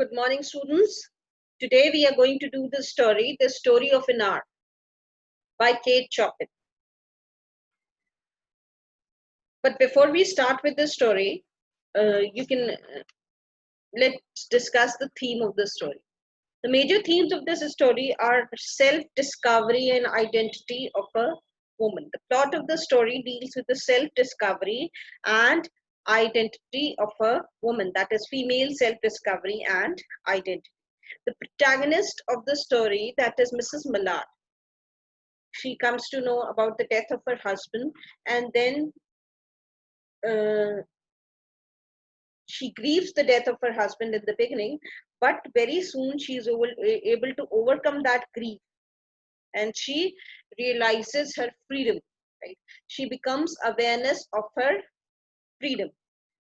Good morning, students. Today we are going to do The Story of an Hour by Kate Chopin. But before we start with the story, let's discuss the theme of the story. The major themes of this story are self-discovery and identity of a woman. The plot of the story deals with the self-discovery and identity of a woman, that is female self-discovery and identity. The protagonist of the story, that is Mrs. Mallard, she comes to know about the death of her husband, and then uh, she grieves the death of her husband in the beginning, but very soon she is able to overcome that grief, and she realizes her freedom. Right? She becomes awareness of her freedom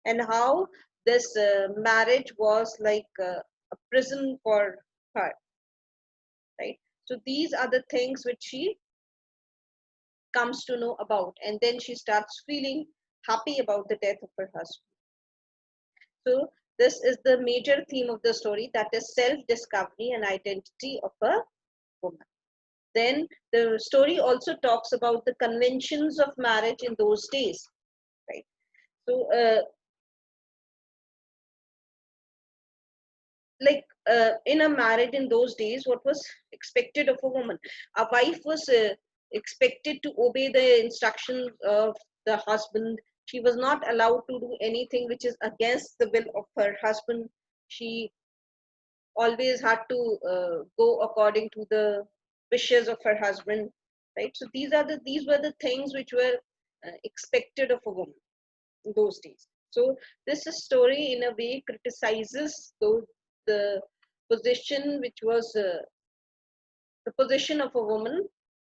and how this marriage was like a prison for her. Right? So these are the things which she comes to know about, and then she starts feeling happy about the death of her husband. So this is the major theme of the story, that is self-discovery and identity of a woman. Then the story also talks about the conventions of marriage in those days, right? So in a marriage in those days, what was expected of a woman? A wife was expected to obey the instructions of the husband. She was not allowed to do anything which is against the will of her husband. She always had to go according to the wishes of her husband, right? So these were the things which were expected of a woman in those days. So this story in a way criticizes the position which was the position of a woman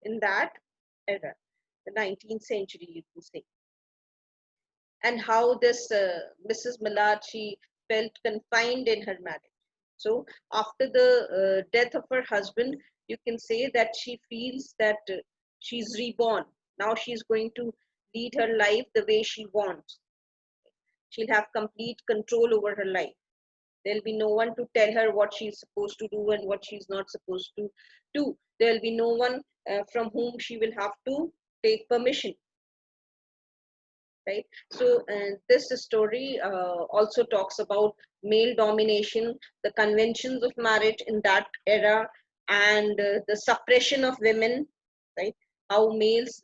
in that era, the 19th century, you can say, and how this Mrs. Mallard, she felt confined in her marriage. So after the death of her husband, you can say that she feels that she's reborn. Now she's going to lead her life the way she wants. She'll have complete control over her life. There'll be no one to tell her what she's supposed to do and what she's not supposed to do. There'll be no one from whom she will have to take permission. Right? So this story also talks about male domination, the conventions of marriage in that era, and the suppression of women. Right? How males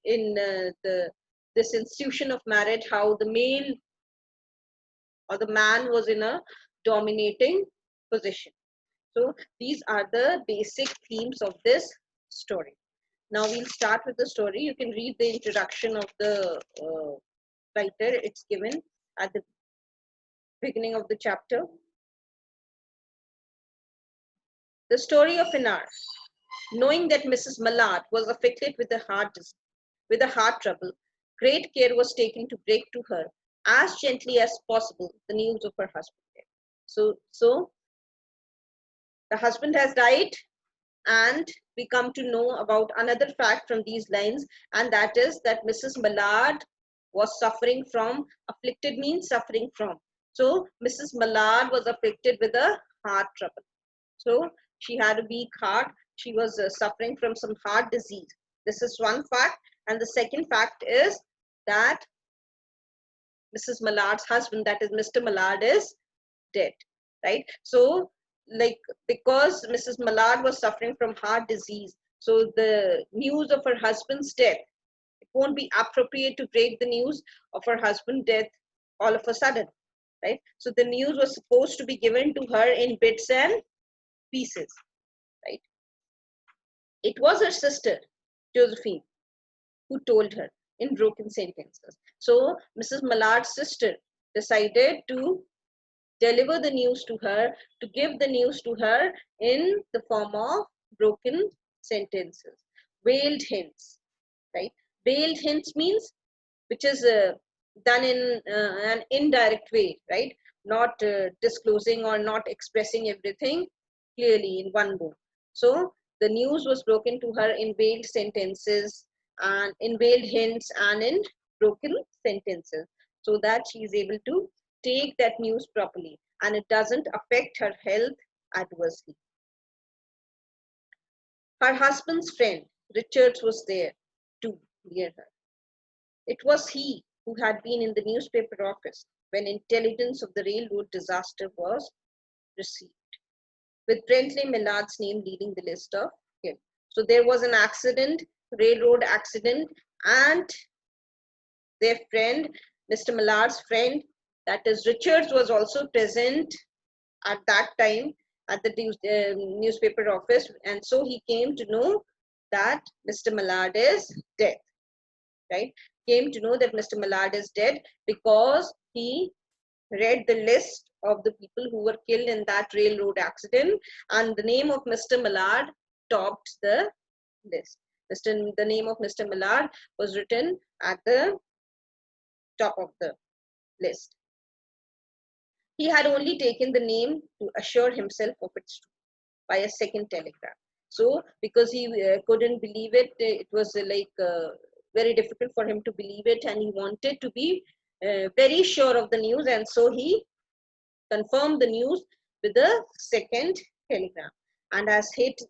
in the this institution of marriage, how the male or the man was in a dominating position. So these are the basic themes of this story. Now we'll start with the story. You can read the introduction of the writer. It's given at the beginning of the chapter. The story of an hour. Knowing that Mrs. Mallard was afflicted with with a heart trouble, great care was taken to break to her as gently as possible the news of her husband. So the husband has died, and we come to know about another fact from these lines, and that is that Mrs. Mallard was suffering from, afflicted means suffering from. So Mrs. Mallard was afflicted with a heart trouble. So she had a weak heart. She was suffering from some heart disease. This is one fact. And the second fact is that Mrs. Mallard's husband, that is Mr. Mallard, is dead, right? So like, because Mrs. Mallard was suffering from heart disease, so the news of her husband's death, it won't be appropriate to break the news of her husband's death all of a sudden, right? So the news was supposed to be given to her in bits and pieces, right? It was her sister, Josephine, who told her in broken sentences. So Mrs. Mallard's sister decided to deliver the news to her, to give the news to her in the form of broken sentences, veiled hints, right? Veiled hints means which is done in an indirect way, right? Not disclosing or not expressing everything clearly in one go. So the news was broken to her in veiled sentences and in veiled hints and in broken sentences, so that she is able to take that news properly. and it doesn't affect her health adversely. Her husband's friend, Richards, was there too, near her. It was he who had been in the newspaper office when intelligence of the railroad disaster was received, with Brentley Millard's name leading the list of him. So there was an accident, railroad accident, and their friend, Mr. Millard's friend, that is Richards, was also present at that time at the newspaper office, and so he came to know that Mr. Millard is dead, right? Came to know that Mr. Millard is dead because he read the list of the people who were killed in that railroad accident, and the name of Mr. Millard topped the list. The name of Mr. Millard was written at the top of the list. He had only taken the name to assure himself of its truth by a second telegram. So, because he couldn't believe it, it was very difficult for him to believe it, and he wanted to be very sure of the news, and so he confirmed the news with a second telegram, and has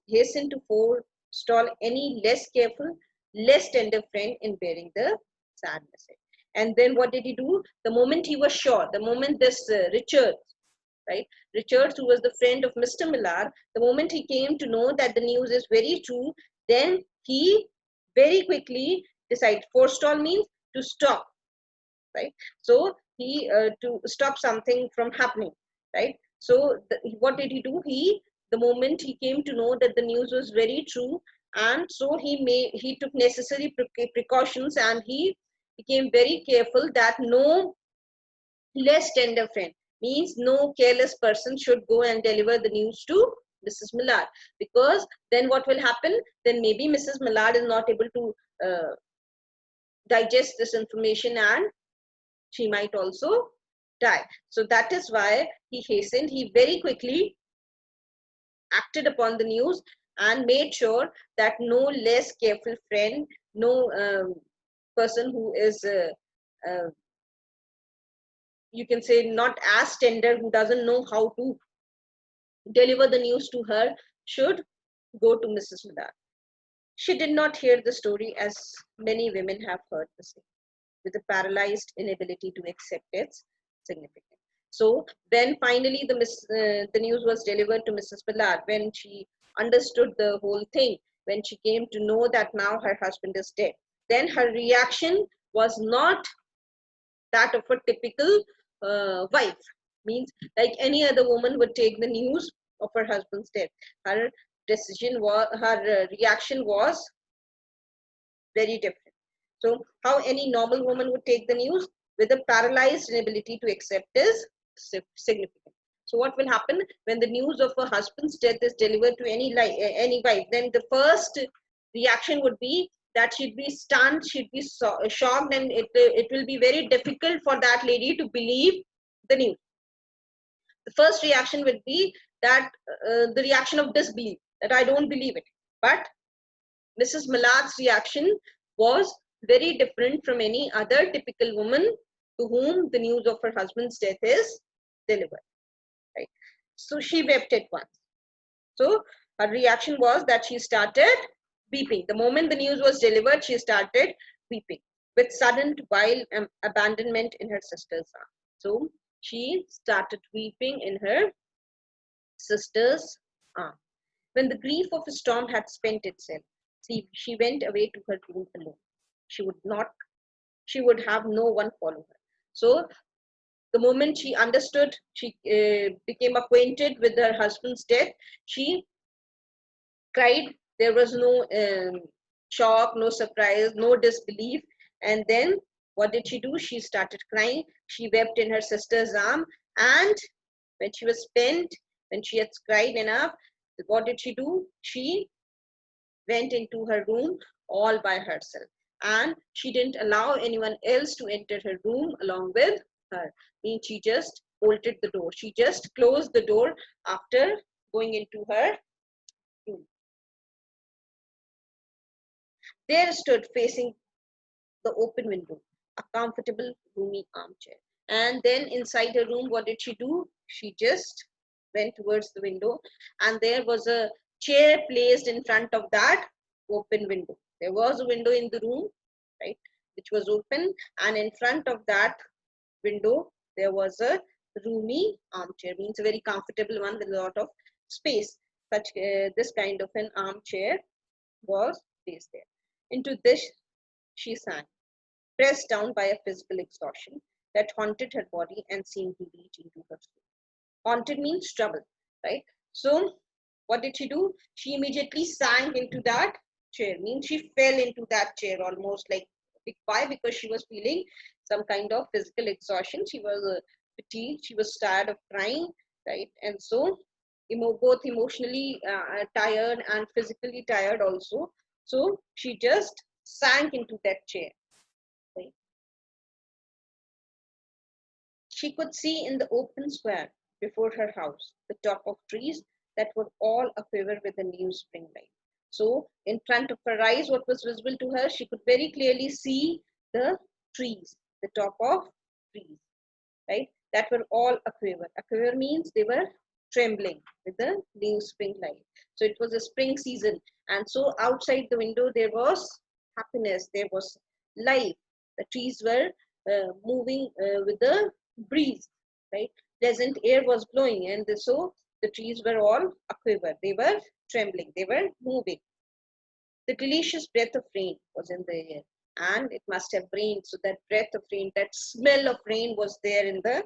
hastened to forestall any less careful, less tender friend in bearing the sad message. And then what did he do? The moment he was sure, the moment this Richards, right? Richards, who was the friend of Mr. Millard, the moment he came to know that the news is very true, then he very quickly decided, forestall means to stop, right? So he to stop something from happening, right? So what did he do? The moment he came to know that the news was very true, and so he took necessary precautions, and he became very careful that no less tender friend, means no careless person should go and deliver the news to Mrs. Millard, because then what will happen? Then maybe Mrs. Millard is not able to digest this information, and she might also die. So that is why he hastened. He very quickly acted upon the news and made sure that no less careful friend, no person who is uh, you can say not as tender, who doesn't know how to deliver the news to her, should go to Mrs. Millard. She did not hear the story as many women have heard the same, with a paralyzed inability to accept its significance. So then finally the news was delivered to Mrs. Millard. When she understood the whole thing, when she came to know that now her husband is dead, then her reaction was not that of a typical wife, means like any other woman would take the news of her husband's death. Her reaction was very different. So how any normal woman would take the news? With a paralyzed inability to accept is significant. So what will happen when the news of a husband's death is delivered to any wife? Then the first reaction would be that she'd be stunned, she'd be shocked, and it will be very difficult for that lady to believe the news. The first reaction would be that the reaction of disbelief, that I don't believe it. But Mrs. Millard's reaction was very different from any other typical woman to whom the news of her husband's death is delivered. Right? So she wept at once. So her reaction was that she started weeping. The moment the news was delivered, she started weeping with sudden wild abandonment in her sister's arms. So she started weeping in her sister's arms. When the grief of a storm had spent itself, she went away to her room alone. She would have no one follow her. So the moment she understood, she became acquainted with her husband's death, she cried. There was no shock, no surprise, no disbelief. And then what did she do? She started crying. She wept in her sister's arm. And when she was spent, when she had cried enough, what did she do? She went into her room all by herself. And she didn't allow anyone else to enter her room along with her. Means she just bolted the door. She just closed the door after going into her room. There stood, facing the open window, a comfortable, roomy armchair. And then inside her room, what did she do? She just went towards the window, and there was a chair placed in front of that open window. There was a window in the room, right, which was open, and in front of that window there was a roomy armchair, means a very comfortable one with a lot of space. Such this kind of an armchair was placed there. Into this she sank, pressed down by a physical exhaustion that haunted her body and seemed to reach into her soul. Haunted means trouble, right? So what did she do? She immediately sank into that chair, means she fell into that chair almost like, why? Because she was feeling some kind of physical exhaustion. She was fatigued, she was tired of crying, right? And so both emotionally tired and physically tired also. So she just sank into that chair, right? She could see in the open square before her house the top of trees that were all aquiver with a new spring light. So, in front of her eyes, what was visible to her? She could very clearly see the trees, the top of trees, right? That were all aquiver. Aquiver means they were trembling with the new spring light. So, it was a spring season. And so, outside the window, there was happiness, there was life. The trees were moving with the breeze, right? Pleasant air was blowing, and so the trees were all aquiver. They were trembling, they were moving. The delicious breath of rain was in the air, and it must have rained. So that breath of rain, that smell of rain was there in the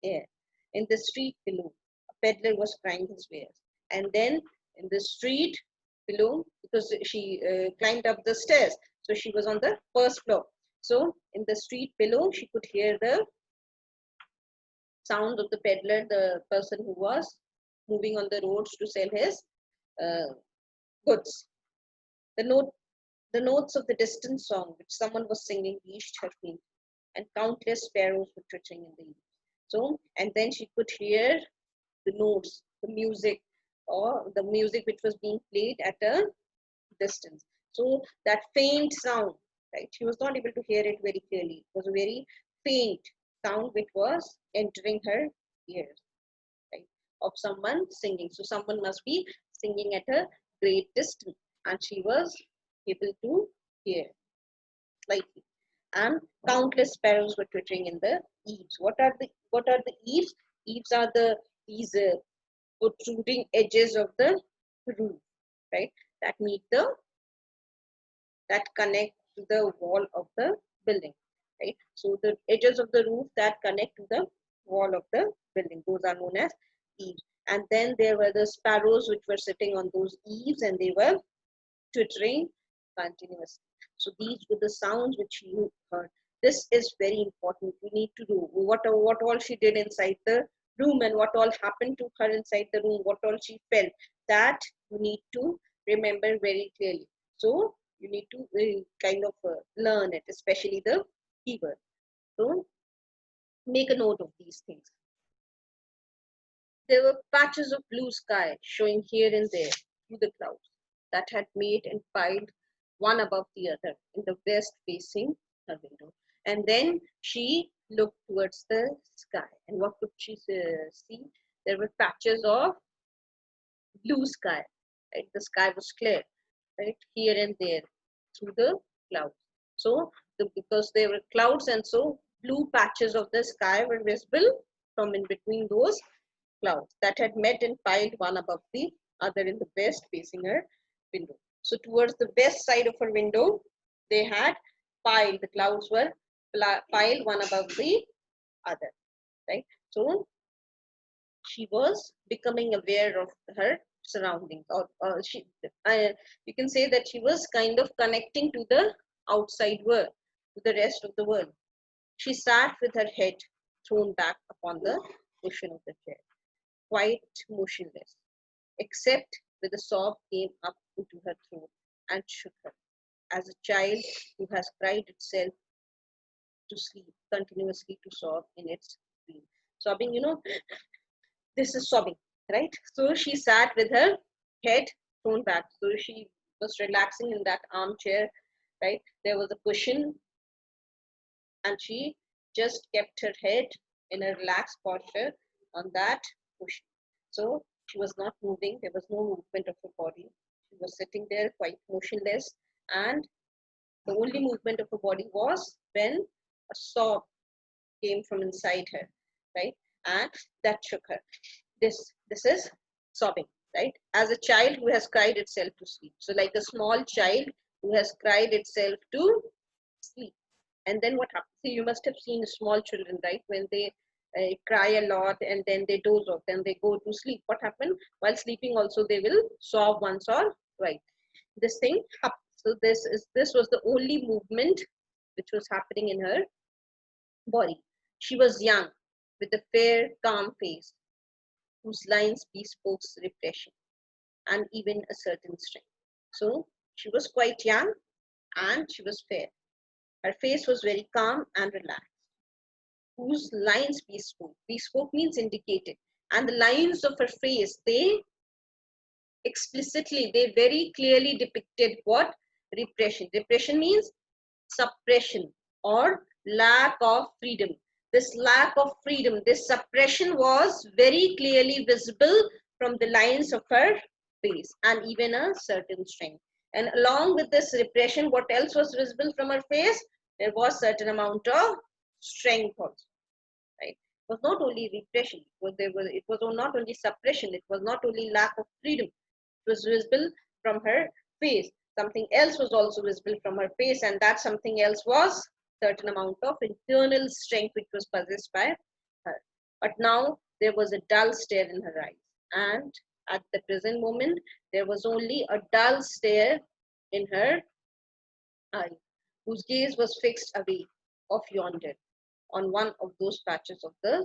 air. In the street below, a peddler was crying his wares. And then in the street below, because she climbed up the stairs, so she was on the first floor. So in the street below, she could hear the sound of the peddler, the person who was moving on the roads to sell his uh, goods. The note, the notes of the distant song which someone was singing reached her feet, and countless sparrows were twittering in the evening. So, and then she could hear the notes, the music, or the music which was being played at a distance. So that faint sound, right? She was not able to hear it very clearly. It was a very faint sound which was entering her ears, right? Of someone singing. So someone must be singing at a great distance, and she was able to hear slightly. And countless sparrows were twittering in the eaves. What are the eaves? Eaves are these protruding edges of the roof, right? That meet the that connect to the wall of the building, right? So the edges of the roof that connect to the wall of the building, those are known as eaves. And then there were the sparrows which were sitting on those eaves, and they were twittering continuously. So these were the sounds which you heard. This is very important. We need to do what all she did inside the room, and what all happened to her inside the room, what all she felt. That you need to remember very clearly. So you need to kind of learn it, especially the keyword. So make a note of these things. There were patches of blue sky showing here and there through the clouds that had made and piled one above the other in the west facing her window. And then she looked towards the sky. And what could she see? There were patches of blue sky. Right? The sky was clear, right? Here and there through the clouds. So because there were clouds, and so blue patches of the sky were visible from in between those clouds that had met and piled one above the other in the west facing her window. So towards the west side of her window, they had piled, the clouds were piled one above the other, right? So she was becoming aware of her surroundings, or you can say that she was kind of connecting to the outside world, to the rest of the world. She sat with her head thrown back upon the cushion of the chair, quite motionless, except with a sob came up into her throat and shook her, as a child who has cried itself to sleep continuously to sob in its dream. Sobbing, this is sobbing, right? So she sat with her head thrown back. So she was relaxing in that armchair, right? There was a cushion, and she just kept her head in a relaxed posture on that cushion. So she was not moving. There was no movement of her body. She was sitting there quite motionless, and the only movement of her body was when a sob came from inside her, right? And that shook her. This is sobbing, right? As a child who has cried itself to sleep. So like a small child who has cried itself to sleep. And then what happens? See, you must have seen small children, right? When they cry a lot and then they doze off, then they go to sleep. What happens? While sleeping also they will sob once or twice. This thing happens. So this was the only movement which was happening in her body. She was young, with a fair, calm face, whose lines bespoke repression and even a certain strength. So she was quite young and she was fair. Her face was very calm and relaxed, whose lines bespoke. Bespoke means indicated. And the lines of her face, they explicitly, they very clearly depicted what? Repression. Repression means suppression or lack of freedom. This lack of freedom, this suppression was very clearly visible from the lines of her face and even a certain strength. And along with this repression, what else was visible from her face? There was certain amount of strength also, right? It was not only repression, it was not only suppression, it was not only lack of freedom. It was visible from her face. Something else was also visible from her face, and that something else was certain amount of internal strength which was possessed by her. But now there was a dull stare in her eyes, and at the present moment there was only a dull stare in her eye, whose gaze was fixed away off yonder on one of those patches of the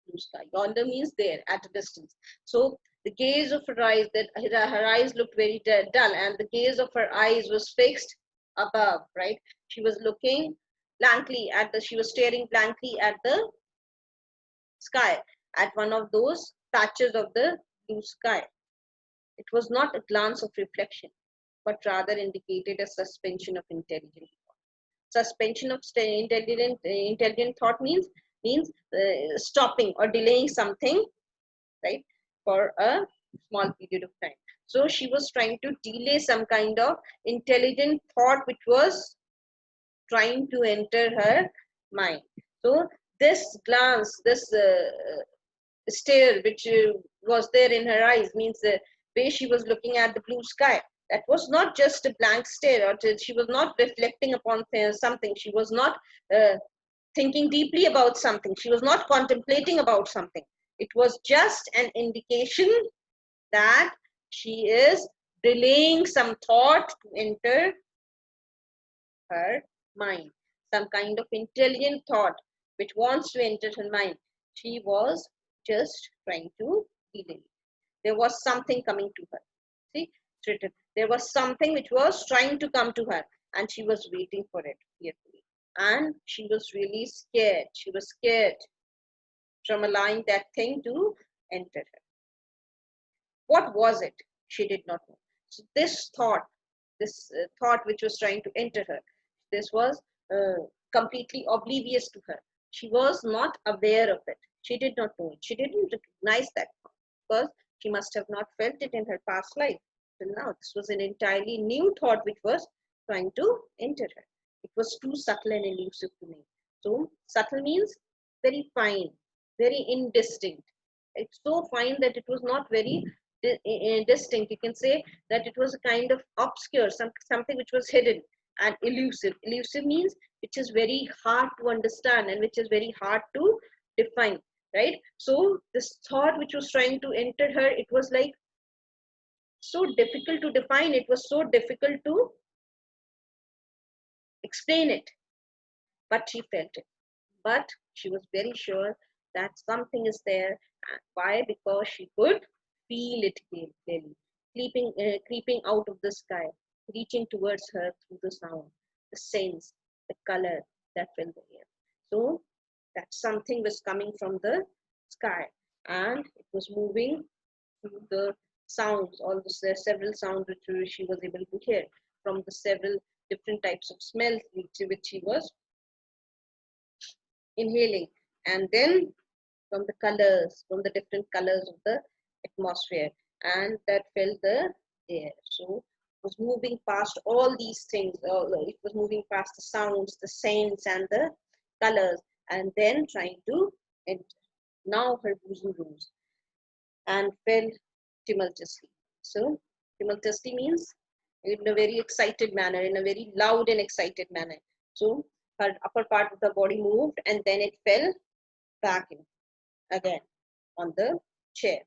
blue sky. Yonder means there, at a distance. So the gaze of her eyes, that her eyes looked very dull, and the gaze of her eyes was fixed above, right? She was looking blankly she was staring blankly at the sky, at one of those patches of the blue sky. It was not a glance of reflection, but rather indicated a suspension of intelligence. Suspension of intelligent thought means stopping or delaying something, right, for a small period of time. So she was trying to delay some kind of intelligent thought which was trying to enter her mind. So this glance, this stare which was there in her eyes means the way she was looking at the blue sky. That was not just a blank stare, or she was not reflecting upon something. She was not thinking deeply about something. She was not contemplating about something. It was just an indication that she is delaying some thought to enter her mind, some kind of intelligent thought which wants to enter her mind. She was just trying to delay. There was something coming to her. See, it's written. There was something which was trying to come to her, and she was waiting for it fearfully. And she was really scared. She was scared from allowing that thing to enter her. What was it? She did not know. So this thought which was trying to enter her, this was completely oblivious to her. She was not aware of it. She did not know it. She didn't recognize that thought because she must have not felt it in her past life. Till now, this was an entirely new thought which was trying to enter her. It was too subtle and elusive to me. So subtle means very fine, very indistinct. It's so fine that it was not very distinct. You can say that it was a kind of obscure, something which was hidden and elusive. Elusive means which is very hard to understand and which is very hard to define, right? So this thought which was trying to enter her, it was like so difficult to define. It was so difficult to explain it, but she felt it. But she was very sure that something is there. Why? Because she could feel it clearly, creeping out of the sky, reaching towards her through the sound, the sense, the color that filled the air. So that something was coming from the sky, and it was moving through the sounds, all the several sounds which she was able to hear from the several different types of smells which she was inhaling, and then from the colors, from the different colors of the atmosphere, and that filled the air. So it was moving past all these things. It was moving past the sounds, the scents, and the colors, and then trying to enter. Now her bosom rose and fell tumultuously. So tumultuously means in a very excited manner, in a very loud and excited manner. So her upper part of the body moved and then it fell back in again on the chair.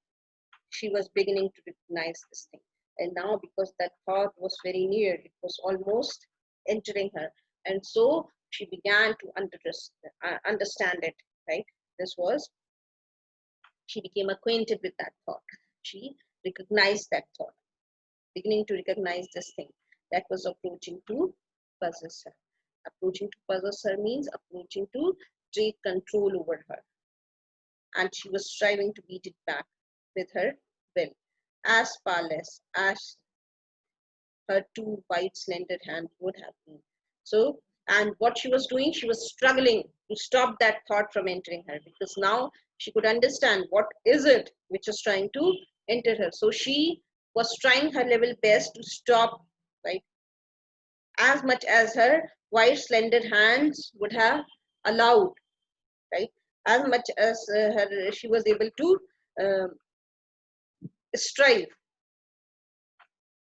She was beginning to recognize this thing. And now, because that thought was very near, it was almost entering her. And so she began to understand it, right? This was, she became acquainted with that thought. She recognized that thought, beginning to recognize this thing that was approaching to possess her. Approaching to possess her means approaching to take control over her. And she was striving to beat it back with her will, as powerless as her two white, slender hands would have been. So, and what she was doing, she was struggling to stop that thought from entering her, because now she could understand what is it which is trying to enter her. So she was trying her level best to stop, right, as much as her white, slender hands would have allowed, right, as much as she was able to um, strive,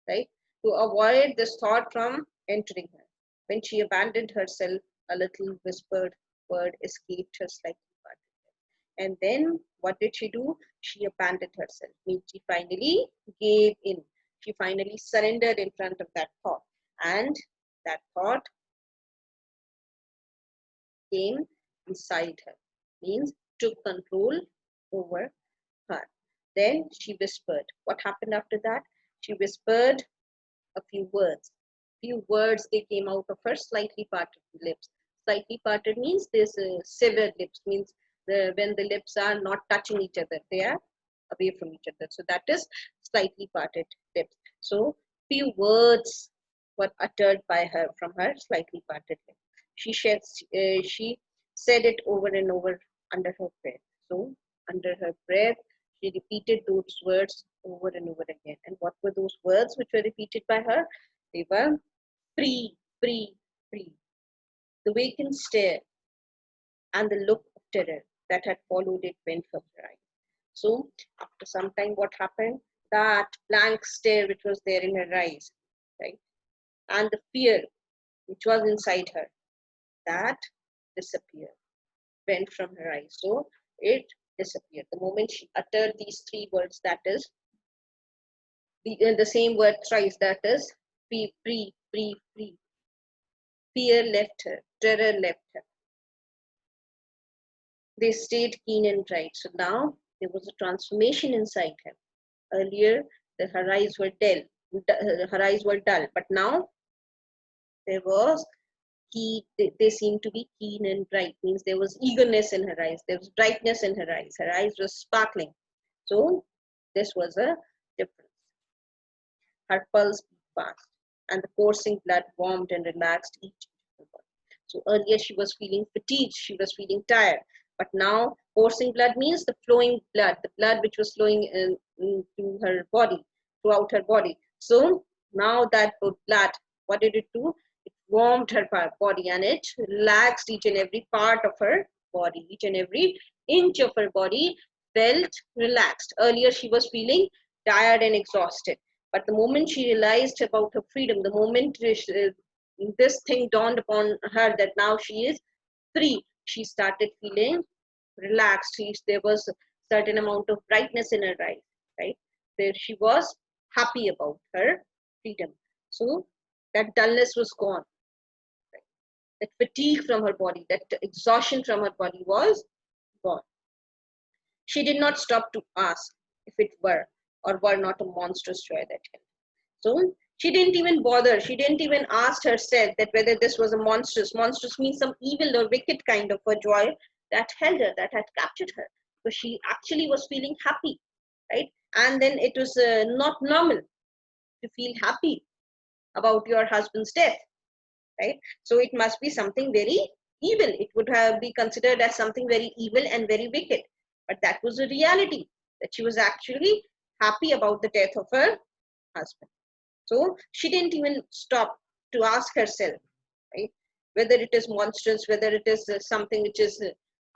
right, to avoid this thought from entering her. When she abandoned herself, a little whispered word escaped her slightly parted lips. And then what did she do? She abandoned herself. Means she finally gave in. She finally surrendered in front of that thought. And that thought came inside her. Means took control over her. Then she whispered. What happened after that? She whispered a few words. Few words they came out of her slightly parted lips. Slightly parted means this severed lips, means when the lips are not touching each other, they are away from each other. So that is slightly parted lips. So few words were uttered by her from her slightly parted lips. She said it over and over under her breath. So under her breath, she repeated those words over and over again. And what were those words which were repeated by her? They were free, free, free. The vacant stare and the look of terror that had followed it went from her eyes. So, after some time, what happened? That blank stare which was there in her eyes, right? And the fear which was inside her, that disappeared, went from her eyes. So, it disappeared. The moment she uttered these three words, that is, the same word thrice, that is, free, free, free, free. Fear left her, terror left her. They stayed keen and bright. So now there was a transformation inside her. Earlier, her eyes were dull, but now there was they seemed to be keen and bright. Means there was eagerness in her eyes. There was brightness in her eyes. Her eyes were sparkling. So this was a difference. Her pulse beat fast, and the coursing blood warmed and relaxed each of her body. So earlier she was feeling fatigued, she was feeling tired, but now coursing blood means the flowing blood, the blood which was flowing into her body, throughout her body. So now that blood, what did it do? It warmed her body and it relaxed each and every part of her body, each and every inch of her body felt relaxed. Earlier she was feeling tired and exhausted. But the moment she realized about her freedom, the moment this thing dawned upon her that now she is free, she started feeling relaxed. There was a certain amount of brightness in her eyes, right? There she was happy about her freedom. So that dullness was gone. Right? That fatigue from her body, that exhaustion from her body was gone. She did not stop to ask if it were or were not a monstrous joy that held. So she didn't even bother. She didn't even ask herself that whether this was a monstrous means some evil or wicked kind of a joy that held her, that had captured her. So she actually was feeling happy, right? And then it was not normal to feel happy about your husband's death, right? So it must be something very evil. It would have be considered as something very evil and very wicked. But that was a reality, that she was actually happy about the death of her husband. So she didn't even stop to ask herself, right, whether it is monstrous, whether it is something which is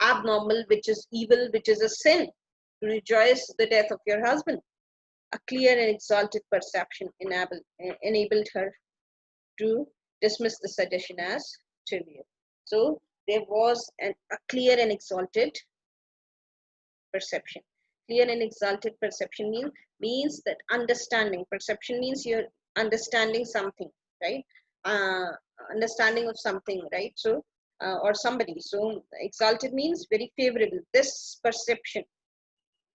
abnormal, which is evil, which is a sin, to rejoice the death of your husband. A clear and exalted perception enabled her to dismiss the suggestion as trivial. So there was a clear and exalted perception. Clear and exalted perception means that understanding. Perception means you're understanding something, right? Uh, Understanding of something, right? So, or somebody. So exalted means very favorable. This perception,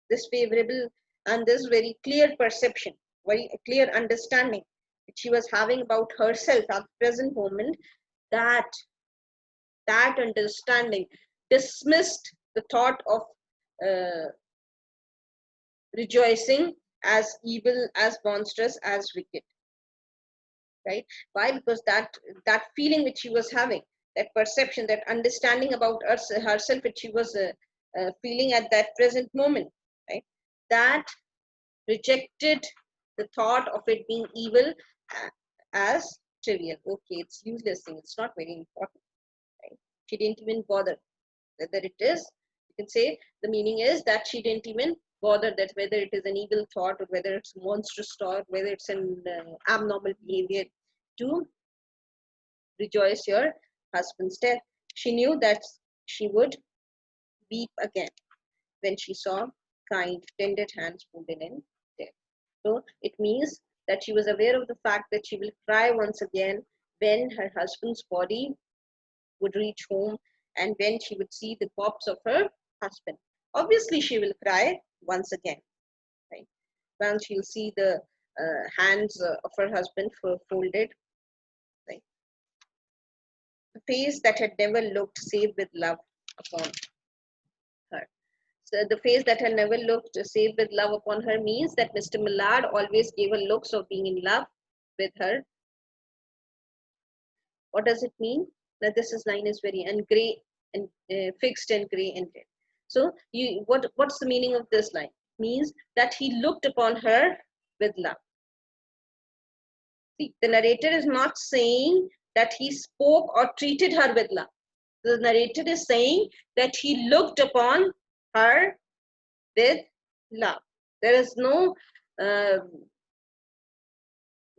this favorable and this very clear perception, very clear understanding that she was having about herself at the present moment, that that understanding dismissed the thought of uh, rejoicing as evil, as monstrous, as wicked, right? Why? Because that feeling which she was having, that perception, that understanding about herself which she was feeling at that present moment, right, that rejected the thought of it being evil as trivial. Okay, it's useless thing, it's not very important, right? She didn't even bother whether it is, you can say the meaning is that she didn't even bother that whether it is an evil thought or whether it's a monstrous thought, whether it's an abnormal behavior to rejoice your husband's death. She knew that she would weep again when she saw kind, tender hands folded in death. So it means that she was aware of the fact that she will cry once again when her husband's body would reach home and when she would see the corpse of her husband. Obviously, she will cry once again, right? When she'll see the hands of her husband folded, right? The face that had never looked save with love upon her. So the face that had never looked save with love upon her means that Mr. Millard always gave her looks of being in love with her. What does it mean? That this is line is very and gray and fixed and gray ended. So what's the meaning of this line? It means that he looked upon her with love. See, the narrator is not saying that he spoke or treated her with love. The narrator is saying that he looked upon her with love. There is no, uh,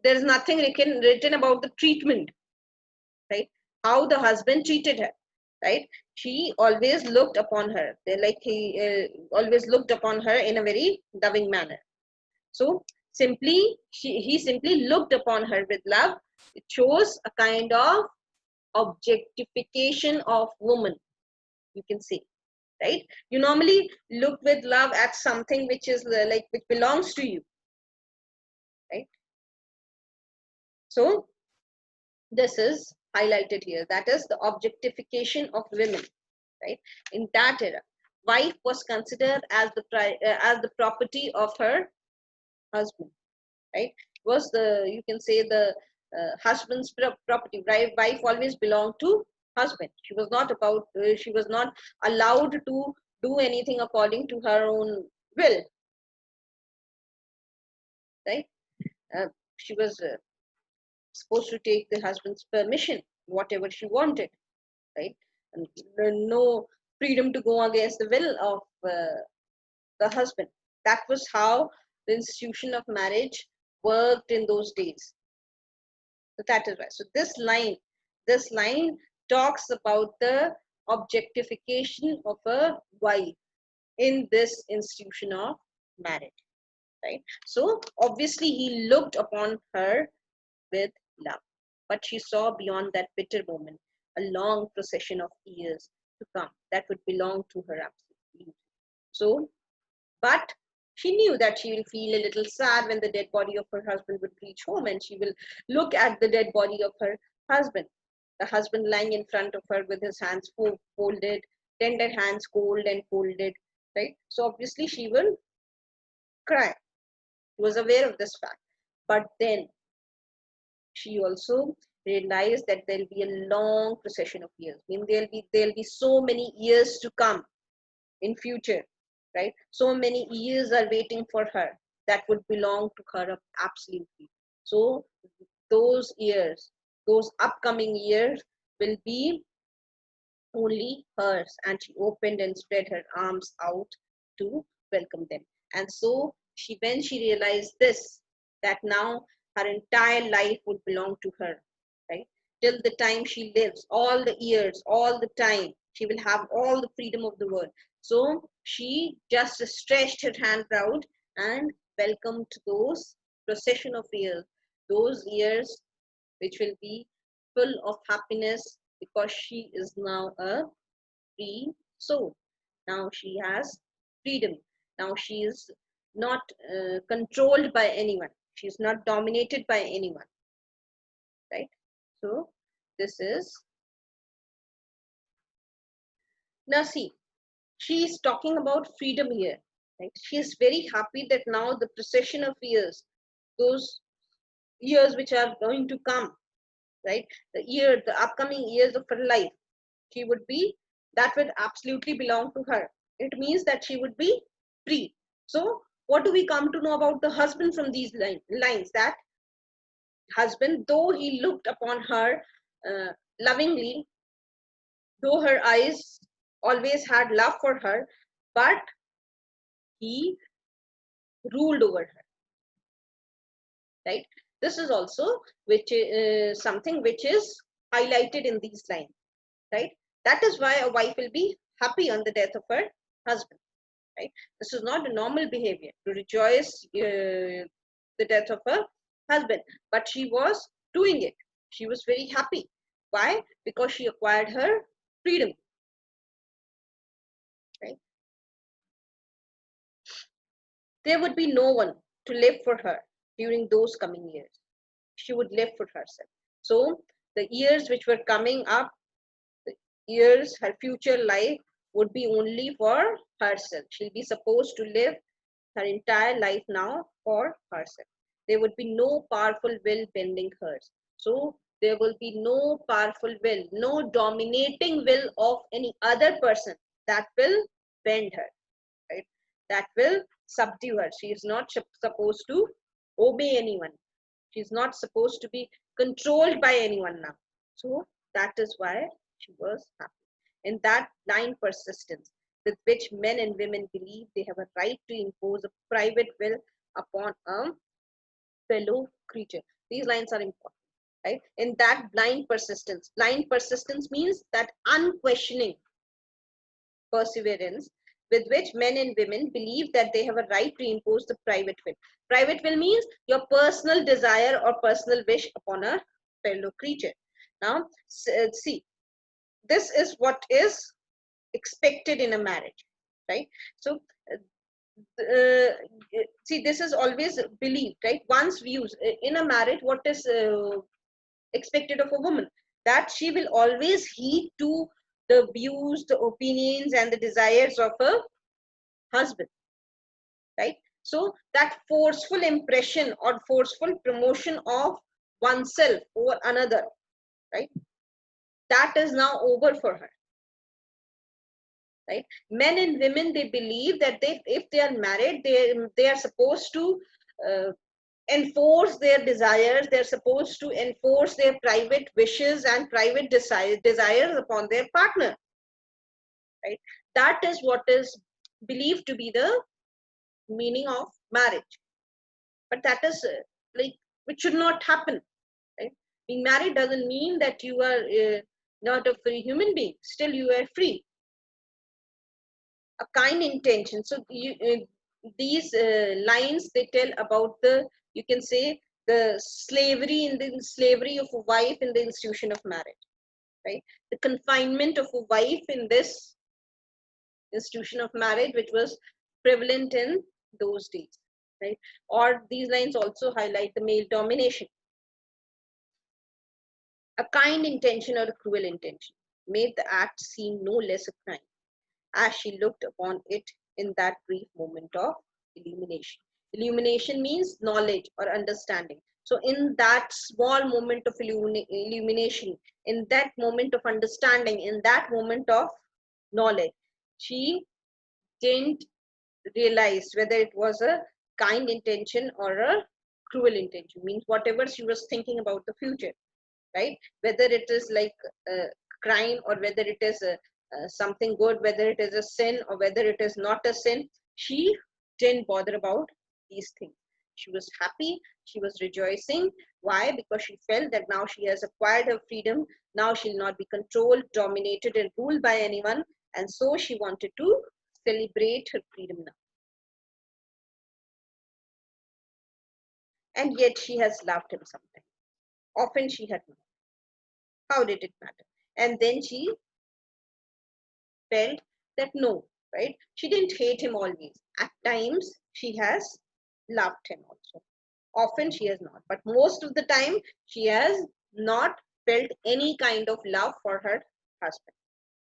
there is nothing written about the treatment, right? How the husband treated her, right? She always looked upon her. Like he always looked upon her in a very loving manner. So simply, he simply looked upon her with love. It shows a kind of objectification of woman, you can say, right? You normally look with love at something which is like which belongs to you, right? So this is highlighted here. That is the objectification of women, right? In that era, wife was considered as the property of her husband, right? Was the, you can say, the husband's property, right? Wife always belonged to husband. She was not about she was not allowed to do anything according to her own will, right? She was supposed to take the husband's permission, whatever she wanted, right? And no freedom to go against the will of the husband. That was how the institution of marriage worked in those days. So that is why. So this line talks about the objectification of a wife in this institution of marriage, right? So obviously he looked upon her with love, but she saw beyond that bitter moment a long procession of years to come that would belong to her absolutely. So, but she knew that she will feel a little sad when the dead body of her husband would reach home, and she will look at the dead body of her husband, the husband lying in front of her with his hands folded, tender hands cold and folded, right? So obviously she will cry. She was aware of this fact. But then she also realize that there'll be a long procession of years. I mean, there'll be so many years to come in future, right? So many years are waiting for her that would belong to her absolutely. So those years, those upcoming years will be only hers. And she opened and spread her arms out to welcome them. And so when she realized this, that now her entire life would belong to her, right? Till the time she lives, all the years, all the time, she will have all the freedom of the world. So she just stretched her hand out and welcomed those procession of years, those years which will be full of happiness, because she is now a free soul. Now she has freedom. Now she is not controlled by anyone. She is not dominated by anyone, right? So this is, now see, she is talking about freedom here, right? She is very happy that now the procession of years, those years which are going to come, right? The upcoming years of her life, she would be, that would absolutely belong to her. It means that she would be free. So what do we come to know about the husband from these lines? That husband, though he looked upon her lovingly, though her eyes always had love for her, but he ruled over her, right? This is also which something which is highlighted in these lines, right? That is why a wife will be happy on the death of her husband, right? This is not a normal behavior to rejoice the death of her husband, but she was doing it. She was very happy. Why? Because she acquired her freedom, right? There would be no one to live for her during those coming years. She would live for herself. So the years which were coming up, the years, her future life would be only for herself. She'll be supposed to live her entire life now for herself. There would be no powerful will bending hers. So there will be no powerful will, no dominating will of any other person that will bend her, right? That will subdue her. She is not supposed to obey anyone. She is not supposed to be controlled by anyone now. So that is why she was happy. In that blind persistence with which men and women believe they have a right to impose a private will upon a fellow creature. These lines are important, right? In that blind persistence means that unquestioning perseverance with which men and women believe that they have a right to impose the private will. Private will means your personal desire or personal wish upon a fellow creature. Now, see, this is what is expected in a marriage, right? So, see, this is always believed, right? One's views in a marriage, what is expected of a woman? That she will always heed to the views, the opinions, and the desires of a husband, right? So that forceful impression or forceful promotion of oneself over another, right? That is now over for her, right? Men and women, they believe that if they are married, they are supposed to enforce their desires. They're supposed to enforce their private wishes and private desires upon their partner, right? That is what is believed to be the meaning of marriage. But that is like, which should not happen, right? Being married doesn't mean that you are not a free human being. Still you are free. A kind intention. So these lines, they tell about the, you can say, the slavery of a wife in the institution of marriage, right? The confinement of a wife in this institution of marriage, which was prevalent in those days, right? Or these lines also highlight the male domination. A kind intention or a cruel intention made the act seem no less a crime as she looked upon it in that brief moment of illumination. Illumination means knowledge or understanding. So in that small moment of illumination, in that moment of understanding, in that moment of knowledge, she didn't realize whether it was a kind intention or a cruel intention. Means whatever she was thinking about the future, right? Whether it is like a crime or whether it is something good, whether it is a sin or whether it is not a sin, she didn't bother about these things. She was happy, she was rejoicing. Why? Because she felt that now she has acquired her freedom. Now she'll not be controlled, dominated, and ruled by anyone. And so she wanted to celebrate her freedom now. And yet she has loved him sometimes. Often she had not. How did it matter? And then she felt that no, right? She didn't hate him always. At times, she has loved him also. Often she has not, but most of the time, she has not felt any kind of love for her husband.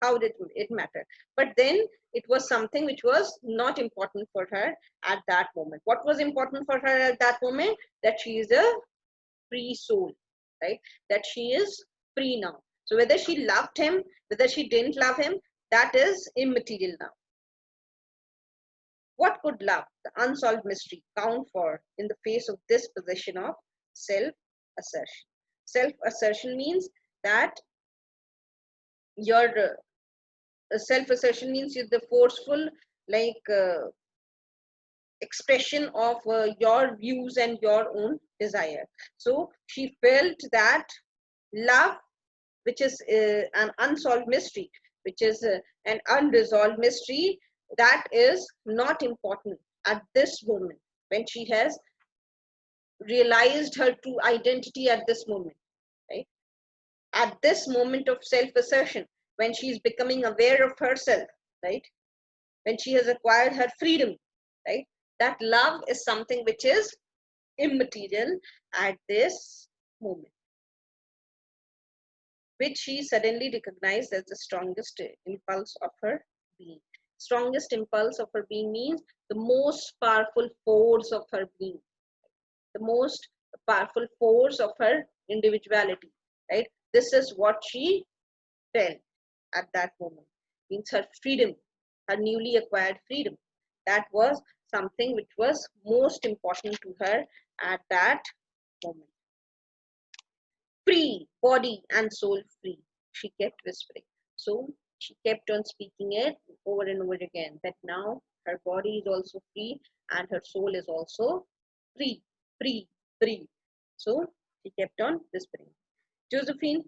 How did it matter? But then it was something which was not important for her at that moment. What was important for her at that moment? That she is a free soul, right? That she is free now. So whether she loved him, whether she didn't love him, that is immaterial now. What could love, the unsolved mystery, count for in the face of this position of self-assertion? Self-assertion means that your self-assertion means you're the forceful, like expression of your views and your own desire. So she felt that love, which is an unsolved mystery, which is an unresolved mystery, that is not important at this moment when she has realized her true identity at this moment, right? At this moment of self-assertion, when she is becoming aware of herself, right? When she has acquired her freedom, right? That love is something which is immaterial at this moment, which she suddenly recognized as the strongest impulse of her being. Strongest impulse of her being means the most powerful force of her being, the most powerful force of her individuality, right? This is what she felt at that moment. Means her freedom, her newly acquired freedom. That was something which was most important to her at that moment. Free, body and soul free, she kept whispering. So she kept on speaking it over and over again, that now her body is also free and her soul is also free, free, free. So she kept on whispering. Josephine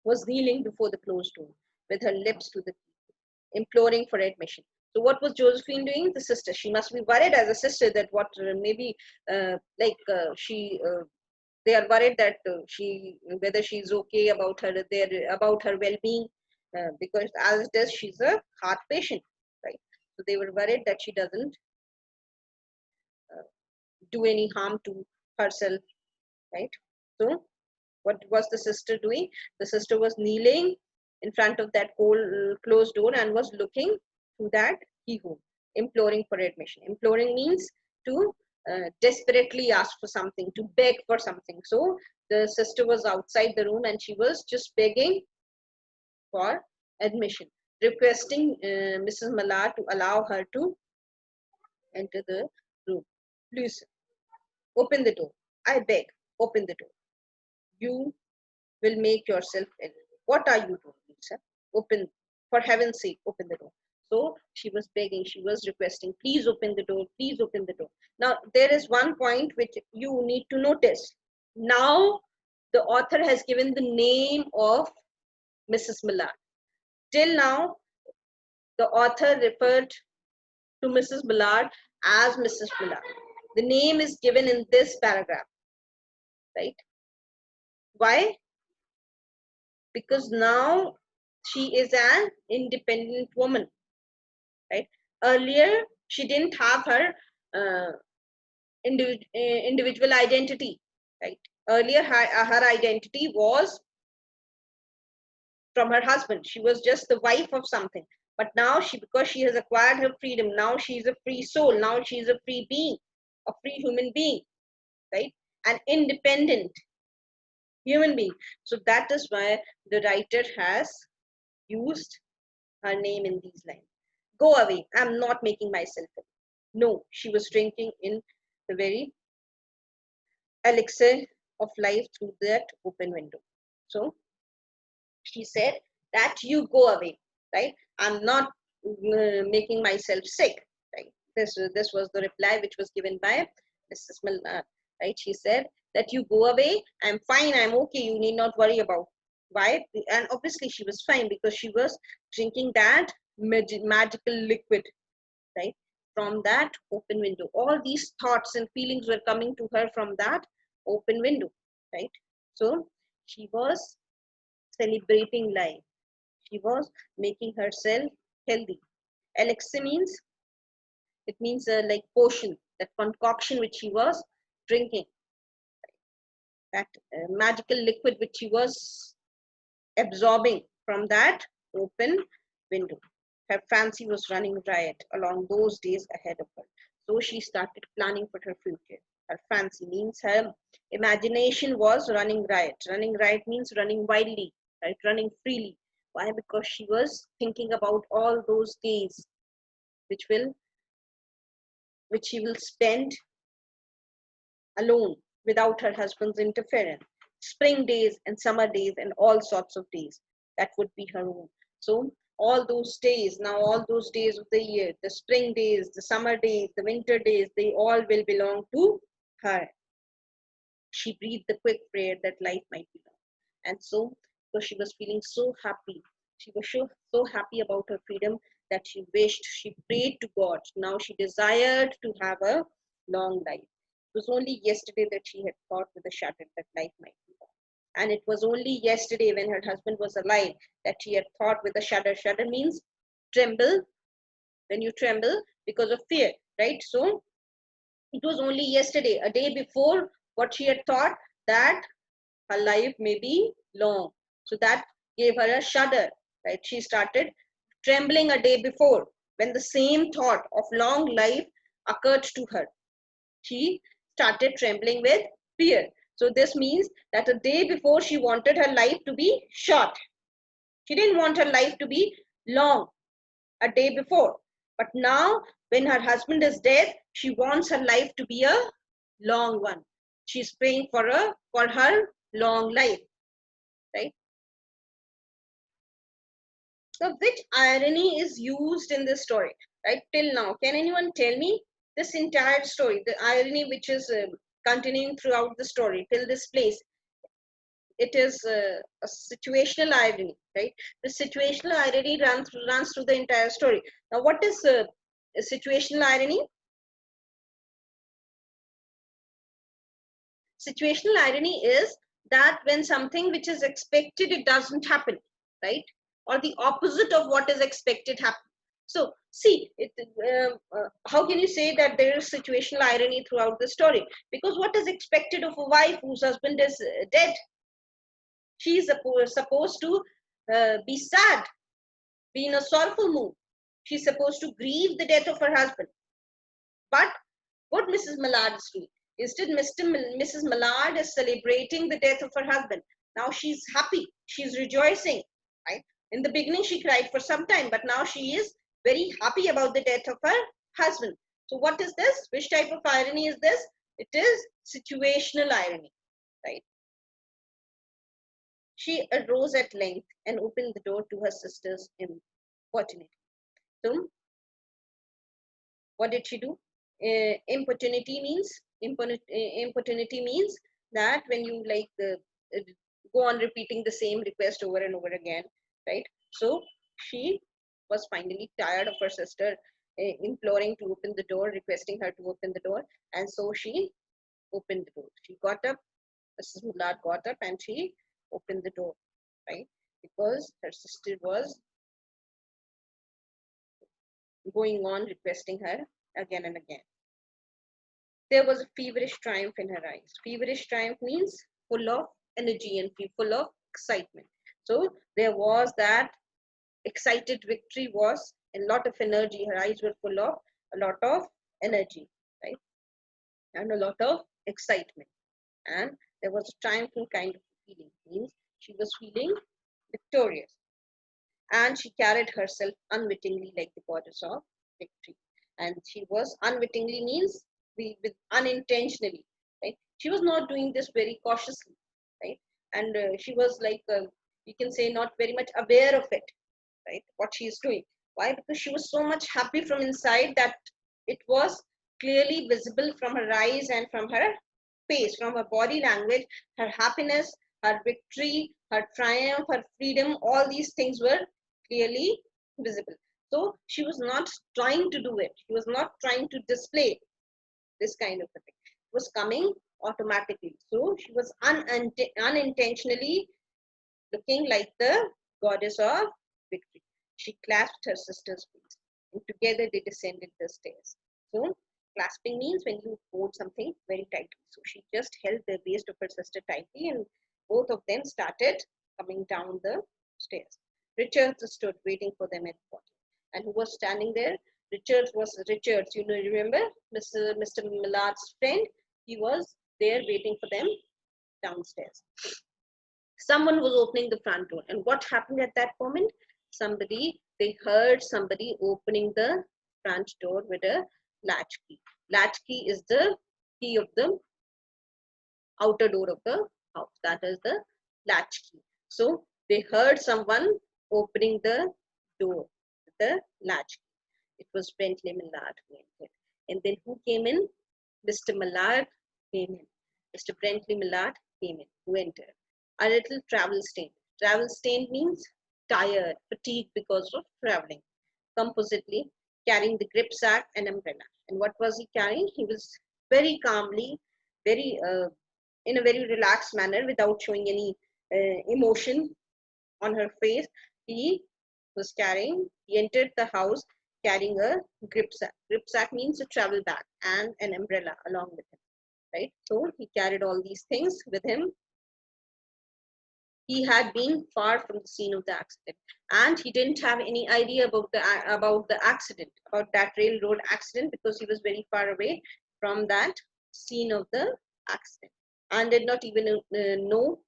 was kneeling before the closed door with her lips to the key, imploring for admission. So what was Josephine doing? The sister. She must be worried as a sister that what maybe she they are worried that she whether she's okay about her well-being, because as it is, she's a heart patient, right? So they were worried that she doesn't uh, do any harm to herself, right? So what was the sister doing? The sister was kneeling in front of that closed door and was looking through that keyhole, imploring for admission. Imploring means to desperately ask for something, to beg for something. So the sister was outside the room and she was just begging for admission, requesting Mrs. Mallard to allow her to enter the room. Please open the door. I beg, open the door. You will make yourself ill. What are you doing, Lisa? Open, for heaven's sake, open the door. So she was begging, she was requesting, please open the door, please open the door. Now, there is one point which you need to notice. Now, the author has given the name of Mrs. Mallard. Till now, the author referred to Mrs. Mallard as Mrs. Mallard. The name is given in this paragraph, right? Why? Because now she is an independent woman, right? Earlier, she didn't have her uh, individual identity, right? Earlier, her identity was from her husband. She was just the wife of something. But now because she has acquired her freedom, now she's a free soul. Now she's a free being, a free human being, right? an independent human being. So that is why the writer has used her name in these lines. Go away, I'm not making myself ill. No, she was drinking in the very elixir of life through that open window. So she said that you go away, right? I'm not making myself sick, right? This was the reply which was given by Mrs. Milner, right? She said that you go away, I'm fine, I'm okay, you need not worry about. Why? And obviously she was fine because she was drinking that magical liquid, right? From that open window. All these thoughts and feelings were coming to her from that open window, right? So she was celebrating life. She was making herself healthy. Elixir means, it means like potion, that concoction which she was drinking, that magical liquid which she was absorbing from that open window. Her fancy was running riot along those days ahead of her. So she started planning for her future. Her fancy means her imagination was running riot. Running riot means running wildly, right? Running freely. Why? Because she was thinking about all those days which will which she will spend alone without her husband's interference. Spring days and summer days and all sorts of days. That would be her own. So all those days, now all those days of the year, the spring days, the summer days, the winter days, they all will belong to her. She breathed the quick prayer that life might be long. And so, because she was feeling so happy, she was so happy about her freedom that she wished, she prayed to God. Now she desired to have a long life. It was only yesterday that she had thought with a shudder that life might be long. And it was only yesterday when her husband was alive that she had thought with a shudder. Shudder means tremble, when you tremble because of fear, right? So it was only yesterday, a day before, what she had thought that her life may be long. So that gave her a shudder, right? She started trembling a day before when the same thought of long life occurred to her. She started trembling with fear. So this means that a day before she wanted her life to be short. She didn't want her life to be long a day before. But now when her husband is dead, she wants her life to be a long one. She's praying for her long life, right? So which irony is used in this story, right? Till now, can anyone tell me this entire story, the irony which is continuing throughout the story till this place? It is a situational irony, right? The situational irony runs through the entire story. Now, what is a situational irony? Situational irony is that when something which is expected, it doesn't happen, right? Or the opposite of what is expected happen. So see, how can you say that there is situational irony throughout the story? Because what is expected of a wife whose husband is dead? She is supposed to be sad, be in a sorrowful mood. She's supposed to grieve the death of her husband. But what Mrs. Mallard is doing, instead Mrs. Mallard is celebrating the death of her husband. Now she's happy, she's rejoicing, right? In the beginning she cried for some time, but now she is very happy about the death of her husband. So what is this? Which type of irony is this? It is situational irony, right? She arose at length and opened the door to her sister's importunity. So what did she do? Importunity means that when you like go on repeating the same request over and over again, right? So she was finally tired of her sister imploring to open the door, requesting her to open the door, and so she opened the door. She got up, Mrs. Mullard got up, and she opened the door, right? Because her sister was going on requesting her again and again. There was a feverish triumph in her eyes. Feverish triumph means full of energy and full of excitement. So there was that excited victory was a lot of energy. Her eyes were full of a lot of energy, right? And a lot of excitement. and there was a triumphant kind of feeling. Means she was feeling victorious, and she carried herself unwittingly like the goddess of victory. And she was unwittingly means with unintentionally, right? She was not doing this very cautiously, right? And she was like, you can say, not very much aware of it, right? What she is doing. Why? Because she was so much happy from inside that it was clearly visible from her eyes and from her face, from her body language, her happiness, her victory, her triumph, her freedom, all these things were clearly visible. So she was not trying to do it. She was not trying to display this kind of a thing. It was coming automatically. So she was unintentionally looking like the goddess of victory. She clasped her sister's waist, and together they descended the stairs. So, clasping means when you hold something very tightly. So, she just held the waist of her sister tightly, and both of them started coming down the stairs. Richards stood waiting for them at the bottom. And who was standing there? Richards, you know, remember Mr. Millard's friend? He was there waiting for them downstairs. Someone was opening the front door, and what happened at that moment? They heard somebody opening the front door with a latch key. Latch key is the key of the outer door of the house. That is the latch key. So they heard someone opening the door with the latch key. It was Bentley Millard who entered. And then who came in? Mr. Millard came in. Mr. Bentley Millard came in, who entered. A little travel stained. Travel stained means tired, fatigued because of traveling. Compositely carrying the grip sack and umbrella. And what was he carrying? He was very calmly, very in a very relaxed manner, without showing any emotion on her face. He entered the house carrying a grip sack. Grip sack means a travel bag and an umbrella along with him, right? So he carried all these things with him. He had been far from the scene of the accident, and he didn't have any idea about the accident, about that railroad accident, because he was very far away from that scene of the accident, and did not even know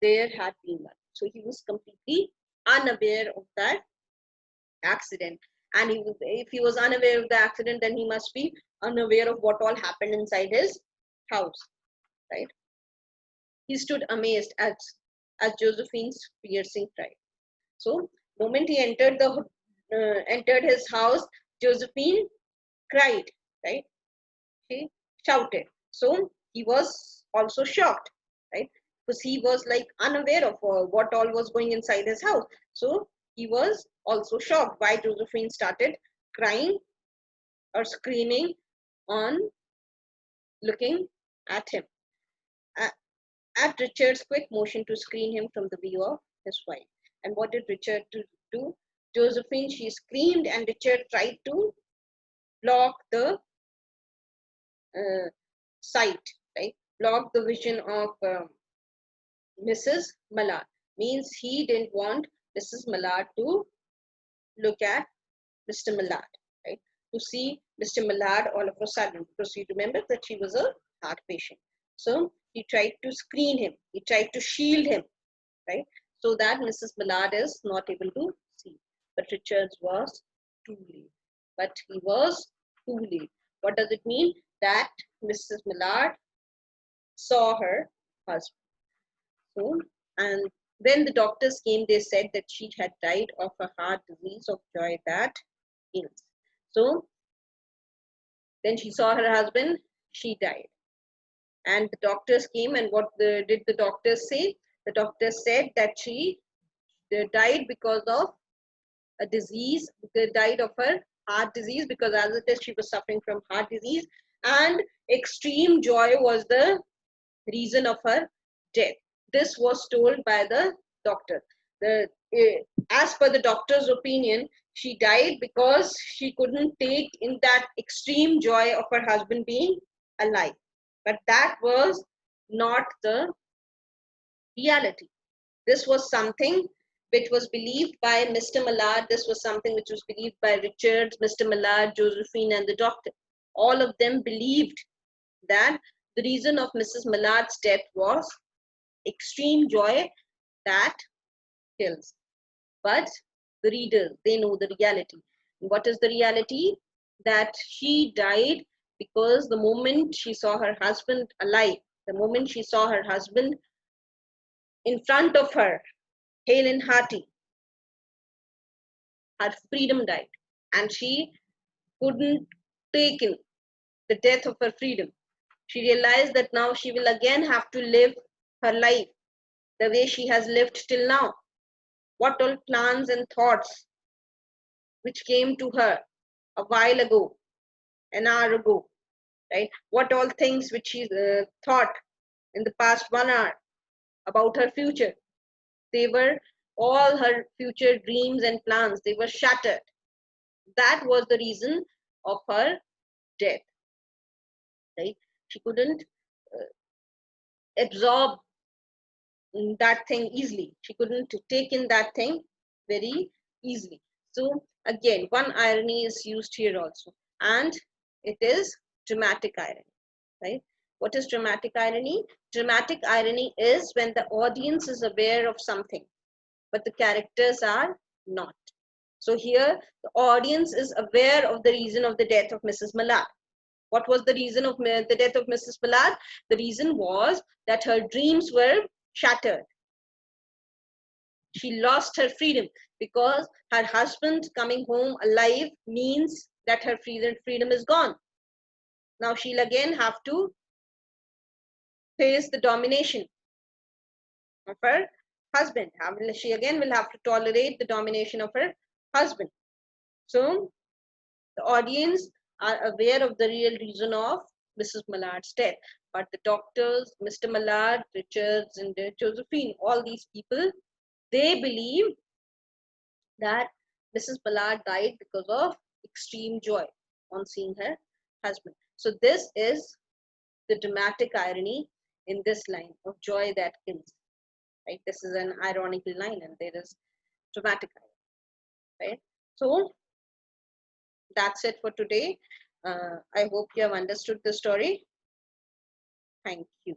there had been one. So he was completely unaware of that accident. And if he was unaware of the accident, then he must be unaware of what all happened inside his house, right? He stood amazed as Josephine's piercing cry. So, moment he entered his house, Josephine cried, right? She shouted. So he was also shocked, right? Because he was like unaware of what all was going inside his house. So he was also shocked why Josephine started crying or screaming on looking at him. At Richard's quick motion to screen him from the view of his wife. And what did Richard do? Josephine, she screamed, and Richard tried to block the sight, right? Block the vision of Mrs. Millard. Means he didn't want Mrs. Millard to look at Mr. Millard, right? To see Mr. Millard all of a sudden, because you remember that she was a heart patient. So he tried to screen him. He tried to shield him, right? So that Mrs. Millard is not able to see. But Richards was too late. But he was too late. What does it mean? That Mrs. Millard saw her husband. So, and when the doctors came, they said that she had died of a heart disease of joy that kills. So, then she saw her husband, she died. And the doctors came, and did the doctors say? The doctors said that she died because of a disease. They died of her heart disease, because as it is, she was suffering from heart disease, and extreme joy was the reason of her death. This was told by the doctor. As per the doctor's opinion, she died because she couldn't take in that extreme joy of her husband being alive. But that was not the reality. This was something which was believed by Mr. Millard. This was something which was believed by Richards, Mr. Millard, Josephine, and the doctor. All of them believed that The reason of Mrs. Mallard's death was extreme joy that kills. But the readers, they know the reality. What is the reality? That she died because the moment she saw her husband alive, the moment she saw her husband in front of her, hale and hearty, her freedom died. And she couldn't take in the death of her freedom. She realized that now she will again have to live her life the way she has lived till now. What all plans and thoughts which came to her a while ago, an hour ago, right? What all things which she thought in the past 1 hour about her future, they were all her future dreams and plans, they were shattered. That was the reason of her death, right? She couldn't absorb that thing easily. She couldn't take in that thing very easily. So again, one irony is used here also, and it is dramatic irony, right? What is dramatic irony? Dramatic irony is when the audience is aware of something, but the characters are not. So here, the audience is aware of the reason of the death of Mrs. Mallard. What was the reason of the death of Mrs. Mallard? The reason was that her dreams were shattered. She lost her freedom because her husband coming home alive means that her freedom is gone. Now she'll again have to face the domination of her husband. She again will have to tolerate the domination of her husband. So the audience are aware of the real reason of Mrs. Mallard's death. But the doctors, Mr. Mallard, Richards, and Josephine, all these people, they believe that Mrs. Mallard died because of extreme joy on seeing her husband. So this is the dramatic irony in this line of joy that kills. Right? This is an ironical line, and there is dramatic irony. Right? So that's it for today. I hope you have understood the story. Thank you.